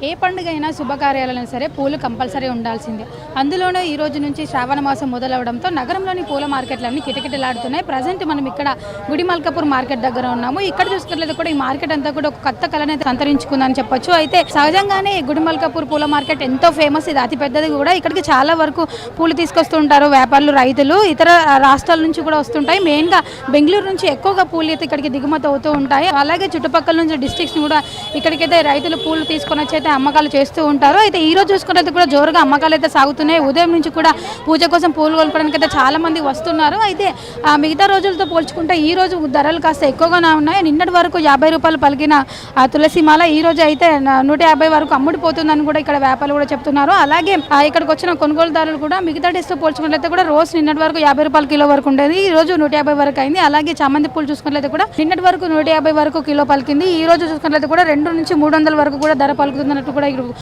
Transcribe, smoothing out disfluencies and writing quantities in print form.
ఏ పండుగ అయినా శుభకార్యాలైనా సరే పూలు కంపల్సరీ ఉండాల్సిందే. అందులోనూ ఈ రోజు నుంచి శ్రావణ మాసం మొదలవడంతో నగరంలోని పూల మార్కెట్లన్నీ కిటకిటలాడుతున్నాయి. ప్రజెంట్ మనం ఇక్కడ గుడిమల్కాపూర్ మార్కెట్ దగ్గర ఉన్నాము. ఇక్కడ చూసుకున్నట్లయితే కూడా ఈ మార్కెట్ అంతా కూడా ఒక కొత్త కళని సంతరించుకుందని చెప్పొచ్చు. అయితే సహజంగానే గుడిమల్కాపూర్ పూల మార్కెట్ ఎంతో ఫేమస్. ఇది అతి పెద్దది కూడా. ఇక్కడికి చాలా వరకు పూలు తీసుకొస్తూ ఉంటారు వ్యాపారులు, రైతులు. ఇతర రాష్ట్రాల నుంచి కూడా వస్తుంటాయి. మెయిన్గా బెంగళూరు నుంచి ఎక్కువగా పూలు అయితే ఇక్కడికి దిగుమతి అవుతూ ఉంటాయి. అలాగే చుట్టుపక్కల నుంచి డిస్ట్రిక్ట్స్ కూడా ఇక్కడికైతే రైతులు పూలు తీసుకొని వచ్చి అయితే అమ్మకాలు చేస్తూ ఉంటారు. అయితే ఈ రోజు చూసుకుంటే కూడా జోరుగా అమ్మకాలు అయితే సాగుతున్నాయి. ఉదయం నుంచి కూడా పూజ కోసం పూలు కొనుక్కోవడానికి అయితే చాలా మంది వస్తున్నారు. అయితే మిగతా రోజులతో పోల్చుకుంటే ఈ రోజు ధరలు కాస్త ఎక్కువగానే ఉన్నాయి. నిన్నటి వరకు 50 రూపాయలు పలికిన తులసి మాల ఈ రోజు అయితే 150 వరకు అమ్ముడిపోతుందని కూడా ఇక్కడ వ్యాపారులు కూడా చెప్తున్నారు. అలాగే ఇక్కడికి వచ్చిన కొనుగోలుదారులు కూడా మిగతా డేస్తో పోల్చుకున్నట్లయితే కూడా రోజు నిన్నటి వరకు 50 రూపాయలు కిలో వరకు ఉండేది. ఈ రోజు 150 వరకు అయింది. అలాగే చామంతి పూలు చూసుకున్నట్లయితే కూడా నిన్నటి వరకు 150 వరకు కిలో పలికింది. ఈ రోజు చూసుకున్నట్లయితే కూడా 200 నుంచి 300 వరకు కూడా ధర పలుకుతున్నట్టు కూడా